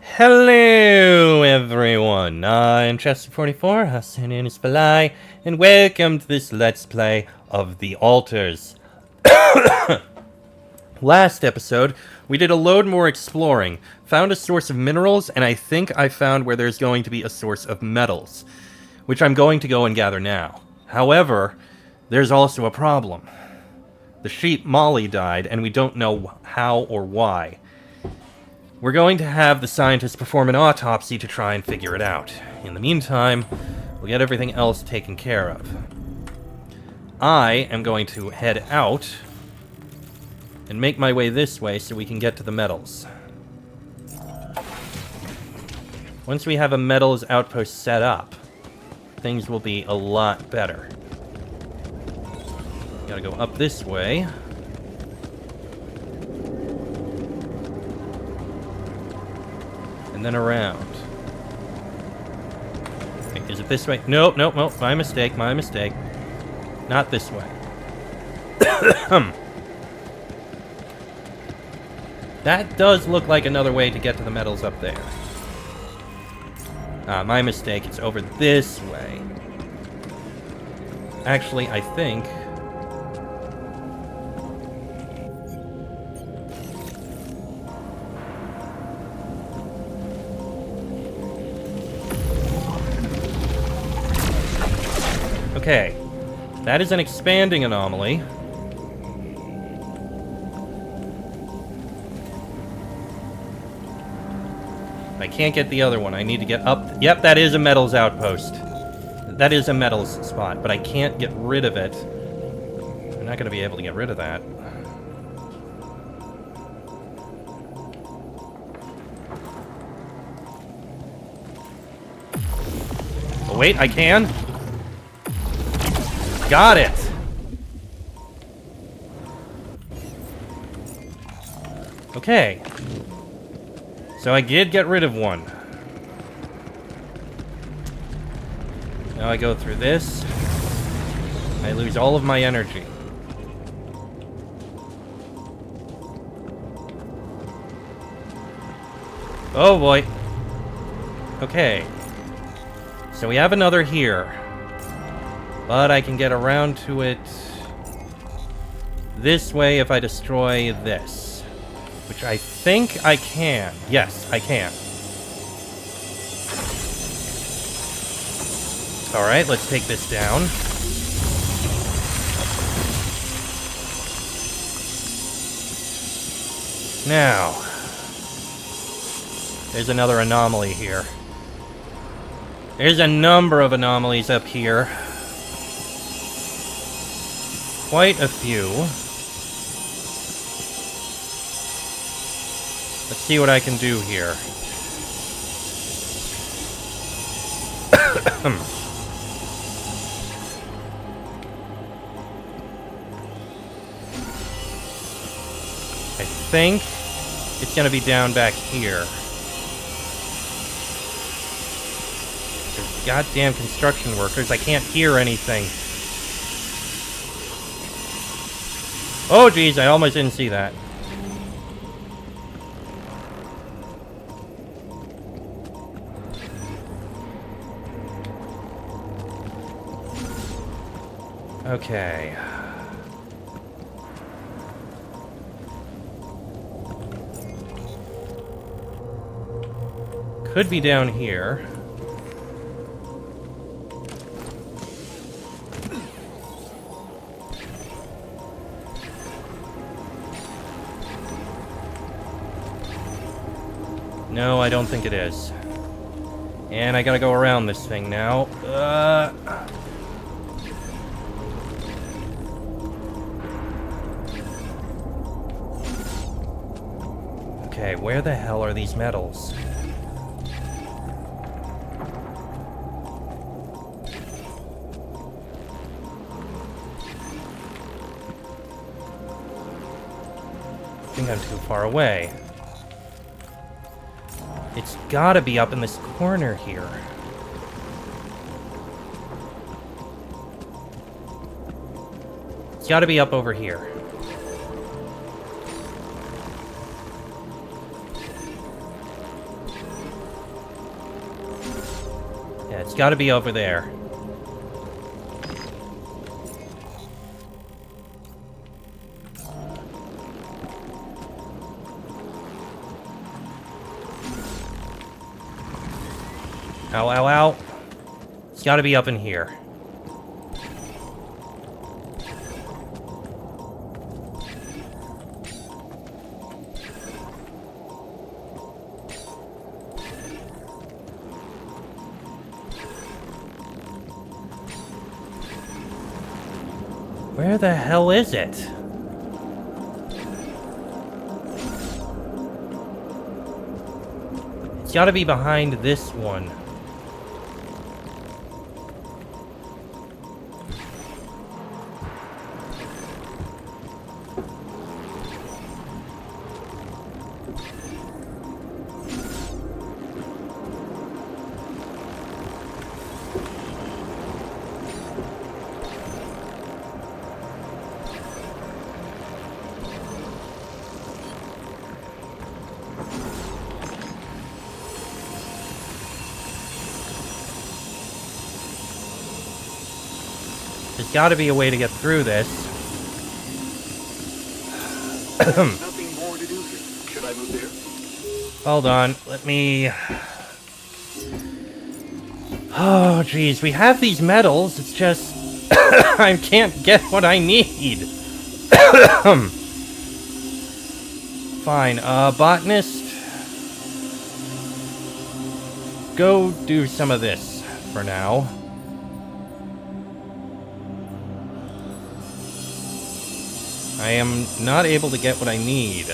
Hello, everyone. I'm Chester44, Hassan is Falai, and welcome to this Let's Play of The Altars. Last episode, we did a load more exploring, found a source of minerals, and I think I found where there's going to be a source of metals, which I'm going to go and gather now. However, there's also a problem. The sheep Molly died, and we don't know how or why. We're going to have the scientists perform an autopsy to try and figure it out. In the meantime, we'll get everything else taken care of. I am going to head out and make my way this way so we can get to the metals. Once we have a metals outpost set up, things will be a lot better. Gotta go up this way. And then around. Wait, is it this way? Nope, nope, nope. My mistake, my mistake. Not this way. That does look like another way to get to the metals up there. Ah, my mistake. It's over this way. Actually, I think... Okay, that is an expanding anomaly. I can't get the other one. I need to get up. Yep, that is a metals outpost. That is a metals spot, but I can't get rid of it. I'm not going to be able to get rid of that. Oh, wait, I can? Got it! Okay. So I did get rid of one. Now I go through this. I lose all of my energy. Oh boy. Okay. So we have another here. But I can get around to it this way if I destroy this. Which I think I can. Yes, I can. Alright, let's take this down. Now, there's another anomaly here. There's a number of anomalies up here. Quite a few. Let's see what I can do here. I think it's gonna be down back here. There's goddamn construction workers. I can't hear anything. Oh, geez, I almost didn't see that. Okay. Could be down here. No, I don't think it is. And I gotta go around this thing now. Okay, where the hell are these metals? I think I'm too far away. It's gotta be up in this corner here. It's gotta be up over here. It's gotta be over there. Ow, ow, ow. It's gotta be up in here. Where the hell is it? It's gotta be behind this one. There's gotta be a way to get through this. Nothing more to do here. Should I move there? Hold on, let me... Oh, geez, we have these medals, it's just... I can't get what I need. Fine, botanist... Go do some of this, for now. I am not able to get what I need.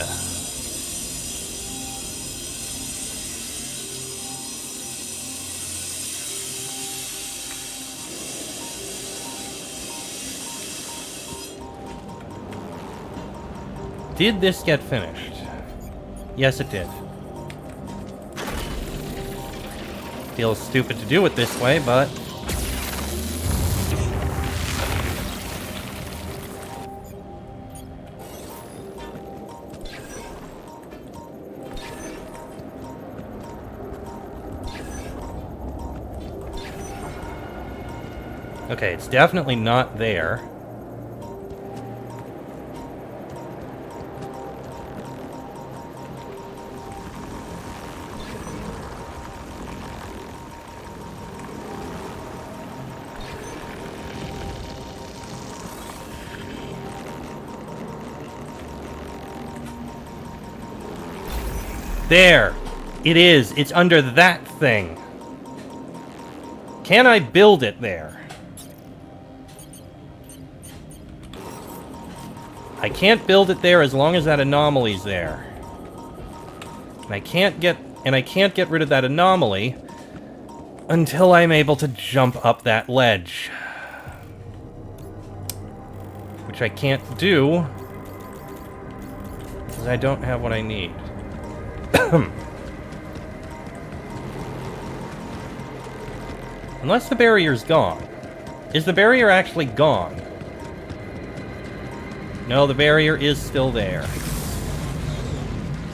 Did this get finished? Yes, it did. Feels stupid to do it this way, but... Okay, it's definitely not there. There! It is! It's under that thing! Can I build it there? I can't build it there as long as that anomaly's there. And I can't get rid of that anomaly until I'm able to jump up that ledge. Which I can't do because I don't have what I need. Unless the barrier's gone. Is the barrier actually gone? No, the barrier is still there.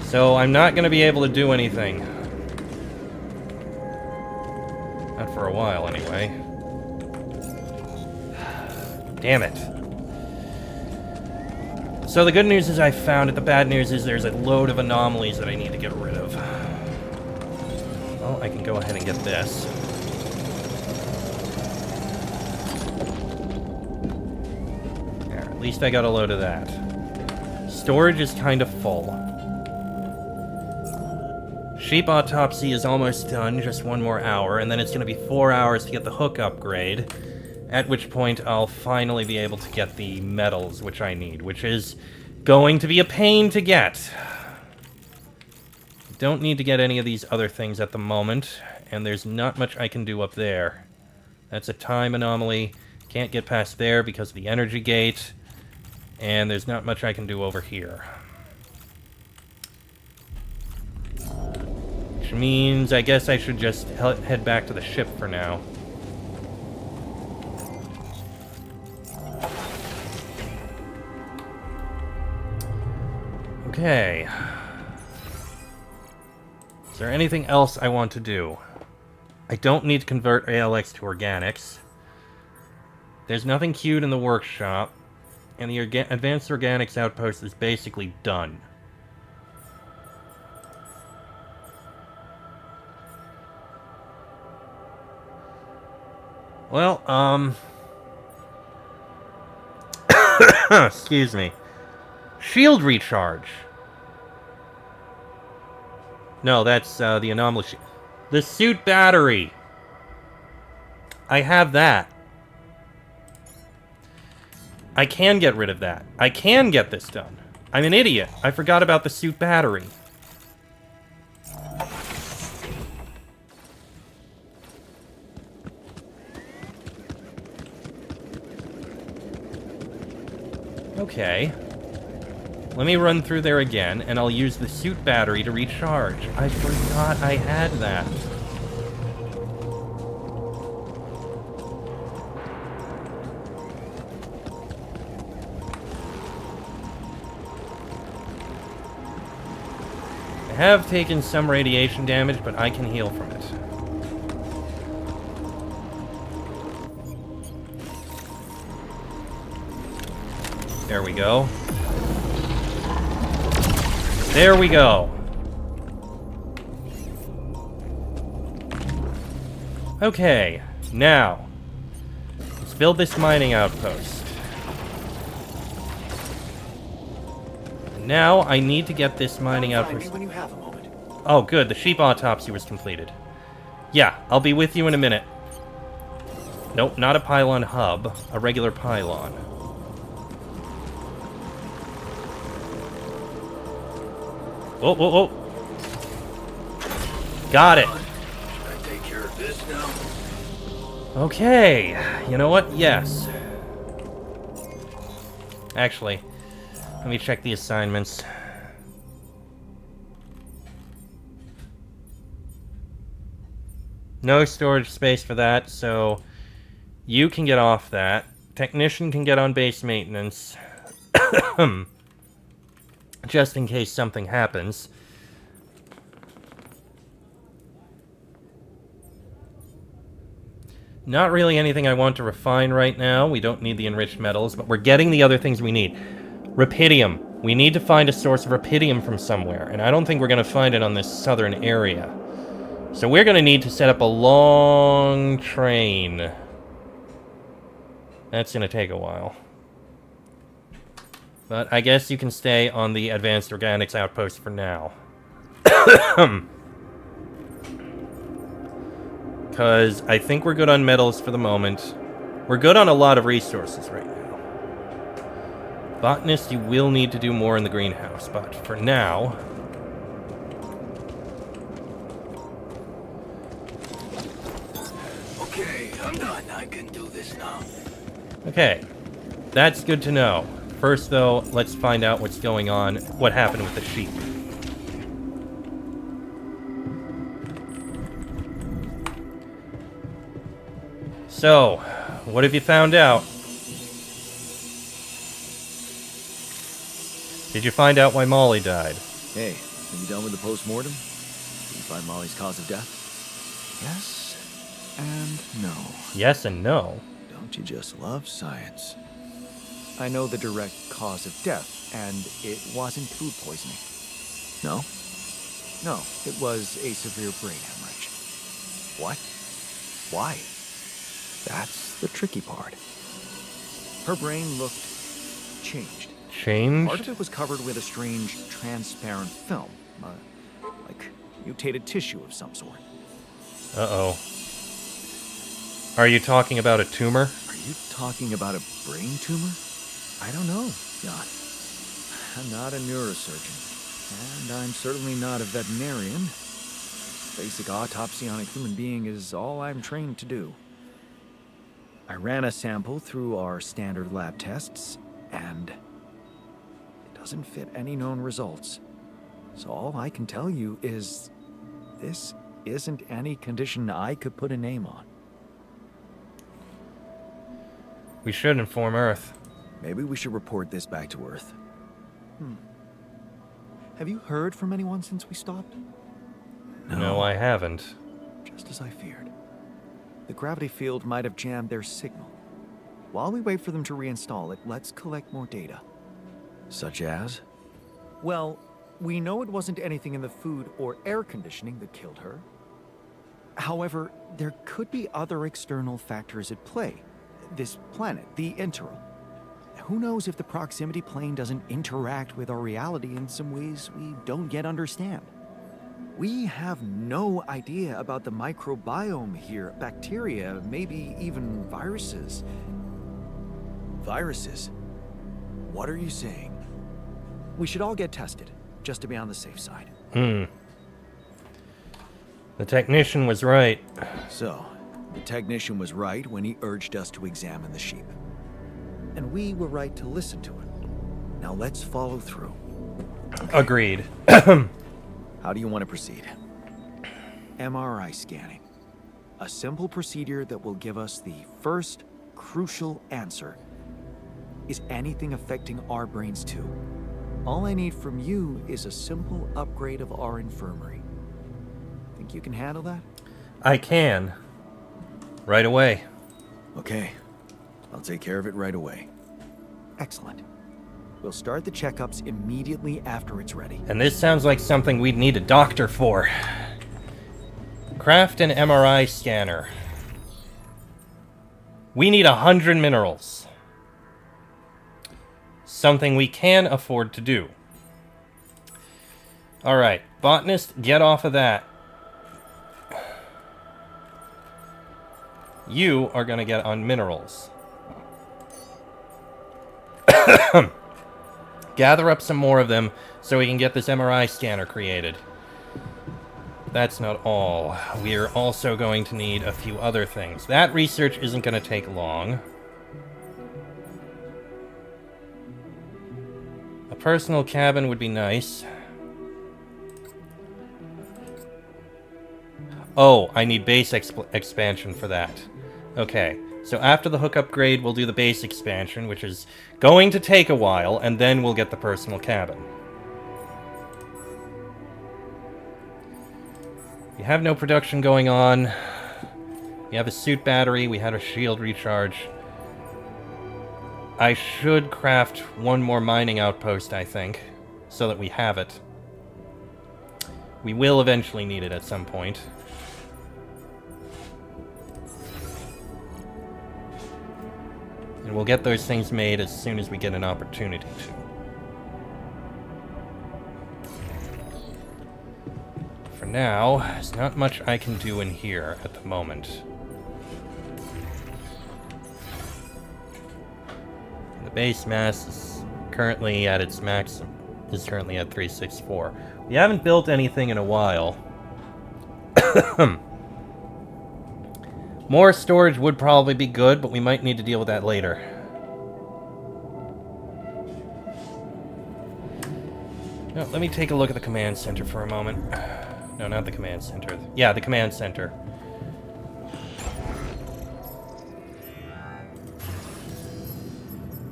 So I'm not going to be able to do anything. Not for a while, anyway. Damn it. So the good news is I found it. The bad news is there's a load of anomalies that I need to get rid of. Well, I can go ahead and get this. There, at least I got a load of that. Storage is kind of full. Sheep autopsy is almost done, just one more hour, and then it's going to be 4 hours to get the hook upgrade, at which point I'll finally be able to get the metals which I need, which is going to be a pain to get. Don't need to get any of these other things at the moment, and there's not much I can do up there. That's a time anomaly. Can't get past there because of the energy gate, and there's not much I can do over here. Which means I guess I should just head back to the ship for now. Okay. Is there anything else I want to do? I don't need to convert ALX to organics. There's nothing queued in the workshop. And the advanced organics outpost is basically done. Well, excuse me. Shield recharge. No, that's the anomaly. The suit battery. I have that. I can get rid of that. I can get this done. I'm an idiot. I forgot about the suit battery. Okay. Let me run through there again, and I'll use the suit battery to recharge. I forgot I had that. I have taken some radiation damage, but I can heal from it. There we go. There we go. Okay, now let's build this mining outpost. Now I need to get this mining outpost. When you have a moment. Oh, good. The sheep autopsy was completed. Yeah, I'll be with you in a minute. Nope, not a pylon hub. A regular pylon. Whoa, whoa, whoa. Got it. Should I take care of this now? Okay. You know what? Yes. Actually, let me check the assignments. No storage space for that, so you can get off that. Technician can get on base maintenance. Just in case something happens. Not really anything I want to refine right now. We don't need the enriched metals, but we're getting the other things we need. Rapidium. We need to find a source of rapidium from somewhere, and I don't think we're going to find it on this southern area. So we're going to need to set up a long train. That's going to take a while. But I guess you can stay on the advanced organics outpost for now. Because I think we're good on metals for the moment. We're good on a lot of resources right now. Botanist, you will need to do more in the greenhouse, but for now... Okay, I'm done. I can do this now. Okay, that's good to know. First, though, let's find out what's going on, what happened with the sheep. So, what have you found out? Did you find out why Molly died? Hey, are you done with the post-mortem? Did you find Molly's cause of death? Yes and no. Yes and no. Don't you just love science? I know the direct cause of death, and it wasn't food poisoning. No? No, it was a severe brain hemorrhage. What? Why? That's the tricky part. Her brain looked changed. Changed? Part of it was covered with a strange, transparent film. Like mutated tissue of some sort. Uh-oh. Are you talking about a tumor? Are you talking about a brain tumor? I don't know, Jan. I'm not a neurosurgeon, and I'm certainly not a veterinarian. Basic autopsy on a human being is all I'm trained to do. I ran a sample through our standard lab tests, and it doesn't fit any known results. So all I can tell you is this isn't any condition I could put a name on. We should inform Earth. Maybe we should report this back to Earth. Have you heard from anyone since we stopped? No, I haven't. Just a as I feared. The gravity field might have jammed their signal. While we wait for them to reinstall it, let's collect more data. Such as? Well, we know it wasn't anything in the food or air conditioning that killed her. However, there could be other external factors at play. This planet, the Interim. Who knows if the proximity plane doesn't interact with our reality in some ways we don't yet understand? We have no idea about the microbiome here, bacteria, maybe even viruses. Viruses? What are you saying? We should all get tested, just to be on the safe side. The technician was right. So, the technician was right when he urged us to examine the sheep. And we were right to listen to it. Now let's follow through. Agreed. How do you want to proceed? MRI scanning. A simple procedure that will give us the first crucial answer. Is anything affecting our brains too? All I need from you is a simple upgrade of our infirmary. Think you can handle that? I can. Right away. Okay. I'll take care of it right away. Excellent. We'll start the checkups immediately after it's ready. And this sounds like something we'd need a doctor for. Craft an MRI scanner. We need 100 minerals. Something we can afford to do. Alright, botanist, get off of that. You are going to get on minerals. Gather up some more of them so we can get this MRI scanner created. That's not all. We're also going to need a few other things. That research isn't going to take long. A personal cabin would be nice. Oh, I need base expansion for that. Okay, so after the hook upgrade, we'll do the base expansion, which is going to take a while, and then we'll get the personal cabin. We have no production going on. We have a suit battery, we had a shield recharge. I should craft one more mining outpost, I think, so that we have it. We will eventually need it at some point. And we'll get those things made as soon as we get an opportunity to. For now, there's not much I can do in here at the moment. The base mass is currently at its max, is currently at 364. We haven't built anything in a while. More storage would probably be good, but we might need to deal with that later. No, let me take a look at the command center for a moment. No, not the command center. Yeah, the command center.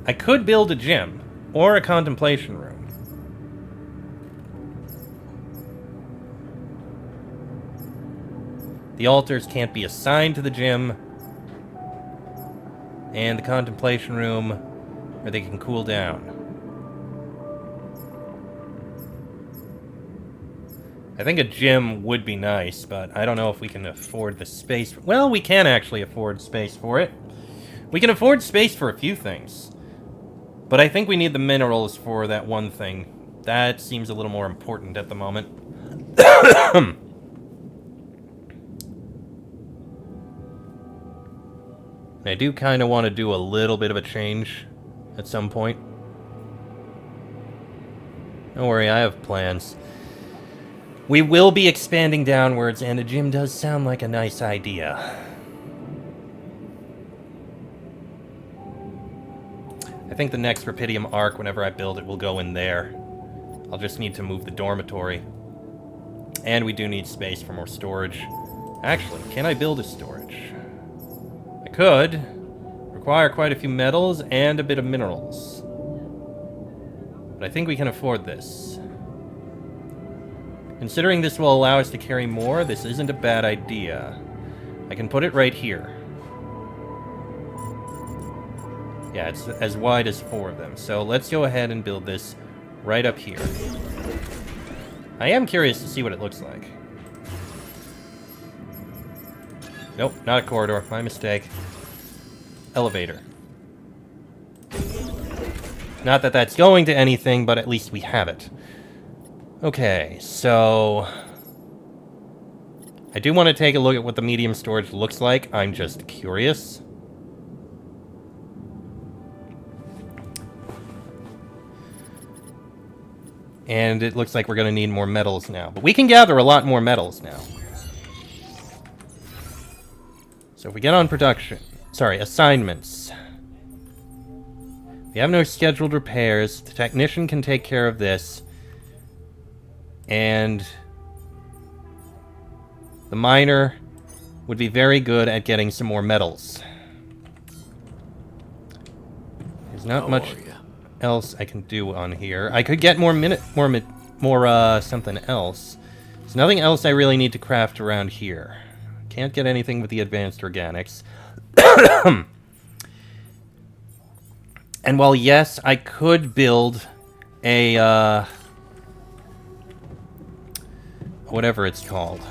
I could build a gym, or a contemplation room. The altars can't be assigned to the gym, and the contemplation room where they can cool down. I think a gym would be nice, but I don't know if we can afford the space. Well, we can actually afford space for it. We can afford space for a few things. But I think we need the minerals for that one thing. That seems a little more important at the moment. I do kind of want to do a little bit of a change at some point. Don't worry, I have plans. We will be expanding downwards, and a gym does sound like a nice idea. I think the next Rapidium Arc, whenever I build it, will go in there. I'll just need to move the dormitory. And we do need space for more storage. Actually, can I build a storage? I could. Require quite a few metals and a bit of minerals. But I think we can afford this. Considering this will allow us to carry more, this isn't a bad idea. I can put it right here. Yeah, it's as wide as 4 of them. So let's go ahead and build this right up here. I am curious to see what it looks like. Nope, not a corridor. My mistake. Elevator. Not that that's going to anything, but at least we have it. Okay, so... I do want to take a look at what the medium storage looks like. I'm just curious. And it looks like we're going to need more metals now. But we can gather a lot more metals now. So if we get on production... Sorry, assignments. We have no scheduled repairs. The technician can take care of this. And... the miner would be very good at getting some more metals. There's not much else I can do on here. I could get more something else. There's nothing else I really need to craft around here. Can't get anything with the advanced organics. And while yes, I could build a whatever it's called.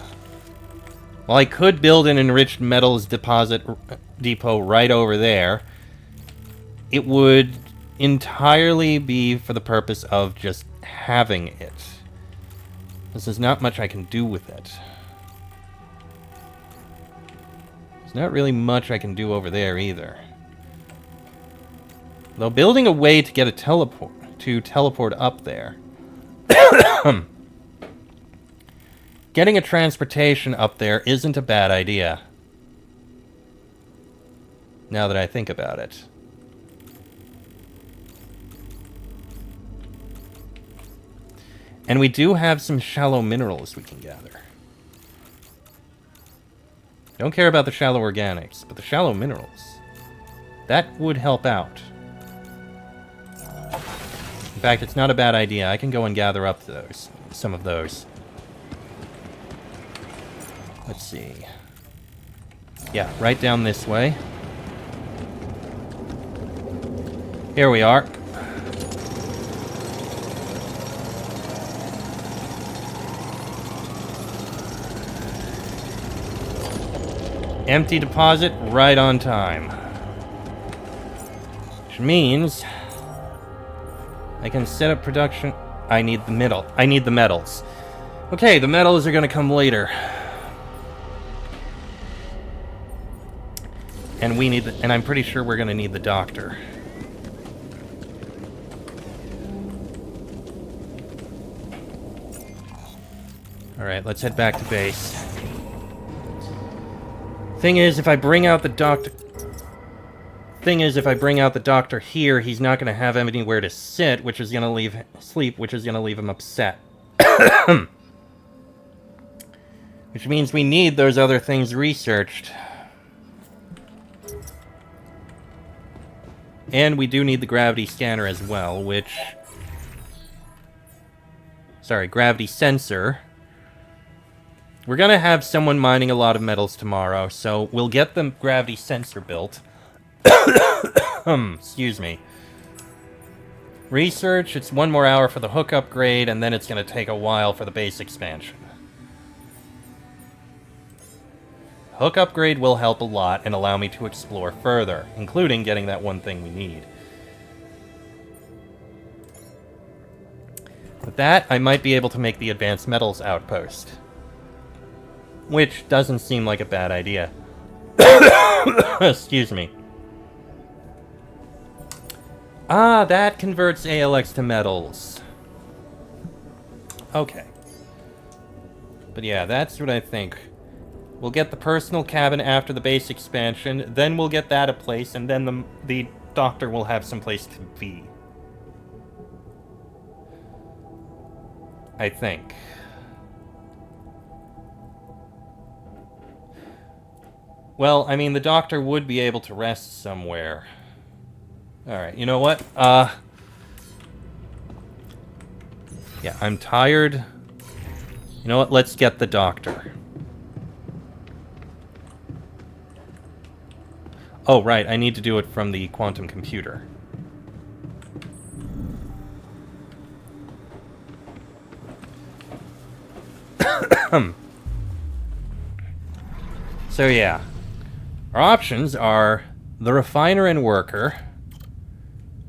Well, I could build an enriched metals depot right over there. It would entirely be for the purpose of just having it. There's not much I can do with it. There's not really much I can do over there either. Though building a way to get a teleport up there. Getting a transportation up there isn't a bad idea. Now that I think about it. And we do have some shallow minerals we can gather. Don't care about the shallow organics, but the shallow minerals. That would help out. In fact, it's not a bad idea. I can go and gather up some of those. Let's see. Yeah, right down this way. Here we are. Empty deposit, right on time. Which means I can set up production. I need the metals. Okay, the metals are gonna come later. And and I'm pretty sure we're gonna need the doctor. Alright, let's head back to base. Thing is, if I bring out the doctor here, he's not going to have anywhere to sit, which is going to leave him upset. Which means we need those other things researched. And we do need the gravity scanner as well, gravity sensor. We're gonna have someone mining a lot of metals tomorrow, so we'll get the gravity sensor built. Excuse me. Research, it's 1 more hour for the hook upgrade, and then it's gonna take a while for the base expansion. Hook upgrade will help a lot and allow me to explore further, including getting that one thing we need. With that, I might be able to make the advanced metals outpost. Which doesn't seem like a bad idea. Excuse me. Ah, that converts ALX to metals. Okay. But yeah, that's what I think. We'll get the personal cabin after the base expansion, then we'll get that a place, and then the doctor will have some place to be. I think. Well, I mean, the doctor would be able to rest somewhere. Alright, you know what? Yeah, I'm tired. You know what? Let's get the doctor. Oh, right, I need to do it from the quantum computer. So yeah, our options are the refiner and worker,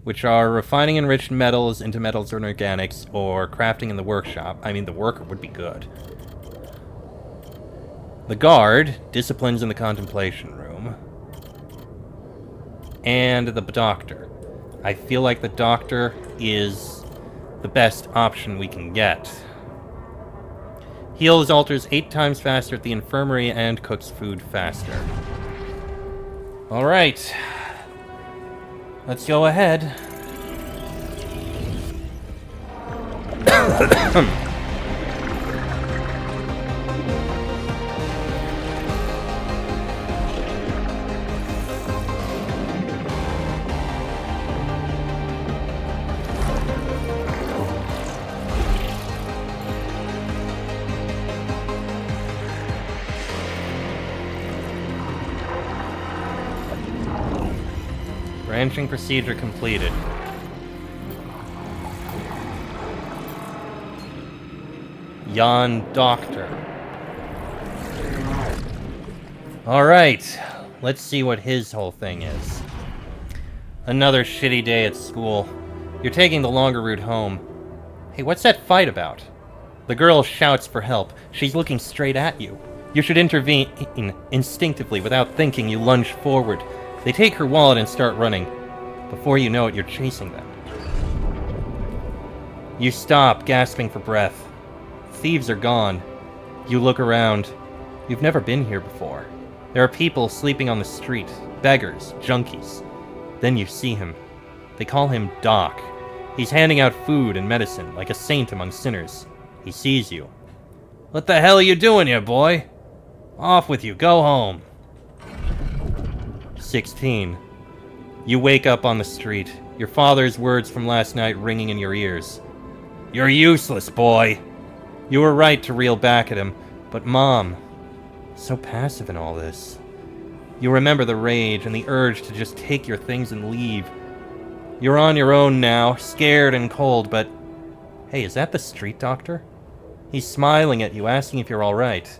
which are refining enriched metals into metals and organics, or crafting in the workshop. I mean, the worker would be good. The guard, disciplines in the contemplation room. And the doctor. I feel like the doctor is the best option we can get. Heals alters 8 times faster at the infirmary and cooks food faster. Alright. Let's go ahead. Branching procedure completed. Jan Doctor. Alright, let's see what his whole thing is. Another shitty day at school. You're taking the longer route home. Hey, what's that fight about? The girl shouts for help. She's looking straight at you. You should intervene instinctively. Without thinking, you lunge forward. They take her wallet and start running. Before you know it, you're chasing them. You stop, gasping for breath. Thieves are gone. You look around. You've never been here before. There are people sleeping on the street. Beggars, junkies. Then you see him. They call him Doc. He's handing out food and medicine, like a saint among sinners. He sees you. What the hell are you doing here, boy? Off with you, go home. 16. You wake up on the street, your father's words from last night ringing in your ears. You're useless, boy. You were right to reel back at him, but Mom, so passive in all this. You remember the rage and the urge to just take your things and leave. You're on your own now, scared and cold, but... Hey, is that the street doctor? He's smiling at you, asking if you're alright.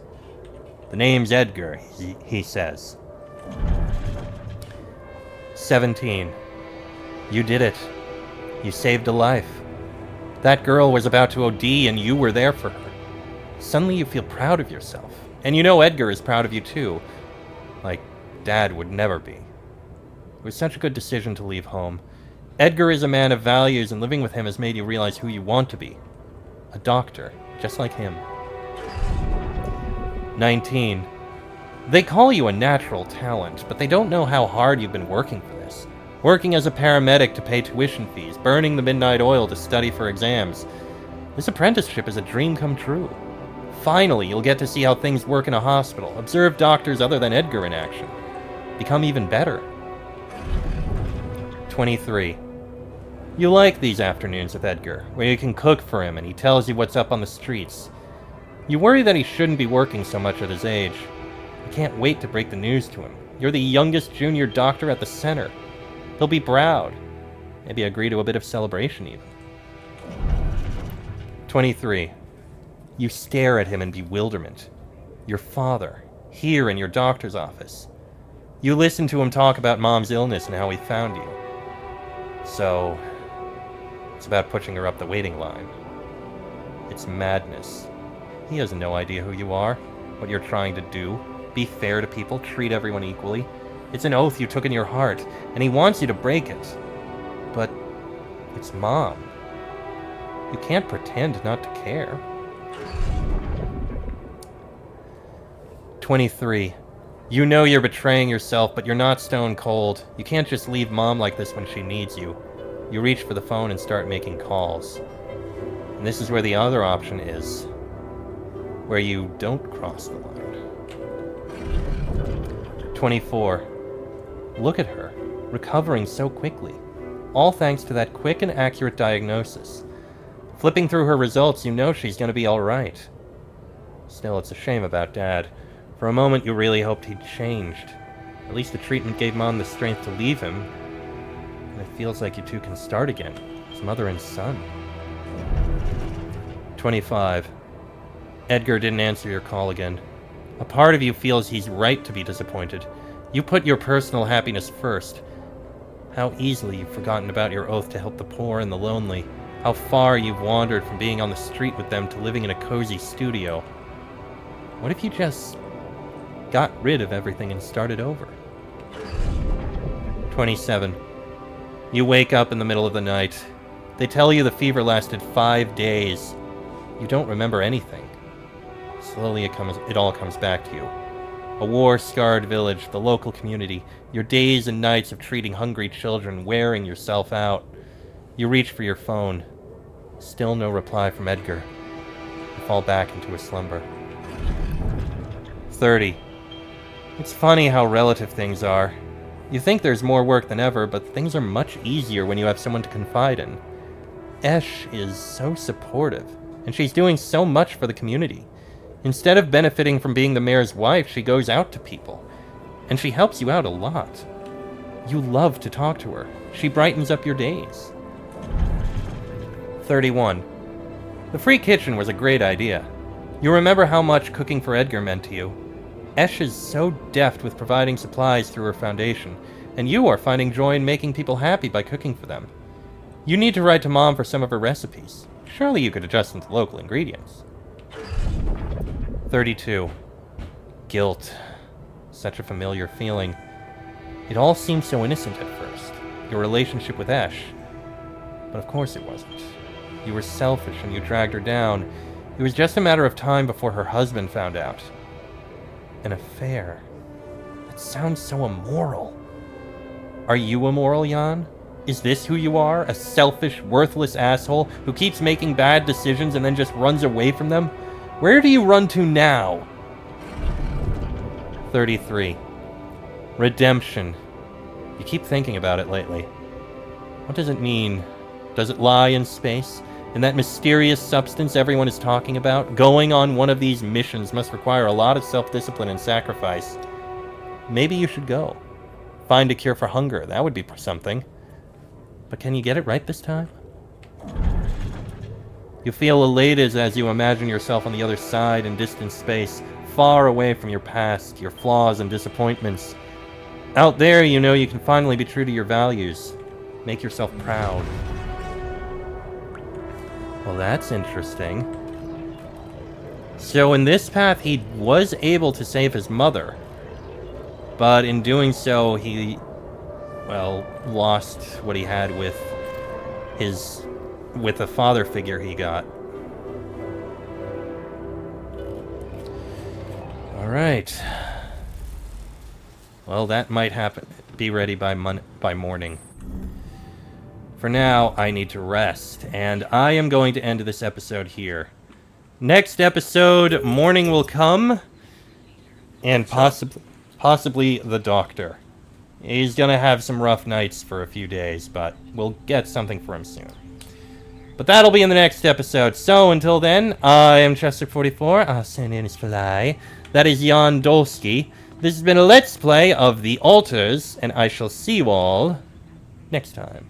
The name's Edgar, he says. 17. You did it. You saved a life. That girl was about to OD and you were there for her. Suddenly you feel proud of yourself. And you know Edgar is proud of you too. Like Dad would never be. It was such a good decision to leave home. Edgar is a man of values and living with him has made you realize who you want to be. A doctor, just like him. 19. They call you a natural talent, but they don't know how hard you've been working for this. Working as a paramedic to pay tuition fees, burning the midnight oil to study for exams. This apprenticeship is a dream come true. Finally, you'll get to see how things work in a hospital, observe doctors other than Edgar in action. Become even better. 23. You like these afternoons with Edgar, where you can cook for him and he tells you what's up on the streets. You worry that he shouldn't be working so much at his age. You can't wait to break the news to him. You're the youngest junior doctor at the center. He'll be proud. Maybe agree to a bit of celebration even. 23. You stare at him in bewilderment. Your father, here in your doctor's office. You listen to him talk about Mom's illness and how he found you. So, it's about pushing her up the waiting line. It's madness. He has no idea who you are, what you're trying to do. Be fair to people, treat everyone equally. It's an oath you took in your heart, and he wants you to break it. But it's Mom. You can't pretend not to care. 23. You know you're betraying yourself, but you're not stone cold. You can't just leave Mom like this when she needs you. You reach for the phone and start making calls. And this is where the other option is, where you don't cross the line. 24. Look at her, recovering so quickly. All thanks to that quick and accurate diagnosis. Flipping through her results, you know she's gonna be alright. Still, it's a shame about Dad. For a moment, you really hoped he'd changed. At least the treatment gave Mom the strength to leave him. And it feels like you two can start again, as mother and son. 25. Edgar didn't answer your call again. A part of you feels he's right to be disappointed. You put your personal happiness first. How easily you've forgotten about your oath to help the poor and the lonely. How far you've wandered from being on the street with them to living in a cozy studio. What if you just got rid of everything and started over? 27. You wake up in the middle of the night. They tell you the fever lasted 5 days. You don't remember anything. Slowly it all comes back to you. A war-scarred village, the local community, your days and nights of treating hungry children, wearing yourself out. You reach for your phone. Still no reply from Edgar. You fall back into a slumber. 30. It's funny how relative things are. You think there's more work than ever, but things are much easier when you have someone to confide in. Esh is so supportive, and she's doing so much for the community. Instead of benefiting from being the mayor's wife, she goes out to people. And she helps you out a lot. You love to talk to her. She brightens up your days. 31. The free kitchen was a great idea. You remember how much cooking for Edgar meant to you. Esh is so deft with providing supplies through her foundation, and you are finding joy in making people happy by cooking for them. You need to write to Mom for some of her recipes. Surely you could adjust them to local ingredients. 32. Guilt. Such a familiar feeling. It all seemed so innocent at first. Your relationship with Esh. But of course it wasn't. You were selfish and you dragged her down. It was just a matter of time before her husband found out. An affair. That sounds so immoral. Are you immoral, Jan? Is this who you are? A selfish, worthless asshole who keeps making bad decisions and then just runs away from them? Where do you run to now? 33. Redemption. You keep thinking about it lately. What does it mean? Does it lie in space? In that mysterious substance everyone is talking about? Going on one of these missions must require a lot of self-discipline and sacrifice. Maybe you should go. Find a cure for hunger. That would be something. But can you get it right this time? You feel elated as you imagine yourself on the other side in distant space, far away from your past, your flaws and disappointments. Out there, you know you can finally be true to your values. Make yourself proud. Well, that's interesting. So in this path, he was able to save his mother. But in doing so, he, well, lost what he had with the father figure he got. Alright. Well, that might happen. Be ready by morning. For now, I need to rest, and I am going to end this episode here. Next episode, morning will come, and possibly the doctor. He's gonna have some rough nights for a few days, but we'll get something for him soon. But that'll be in the next episode. So until then, I am Chester44. Our surname is Fly. That is Jan Dolsky. This has been a Let's Play of The Alters, and I shall see you all next time.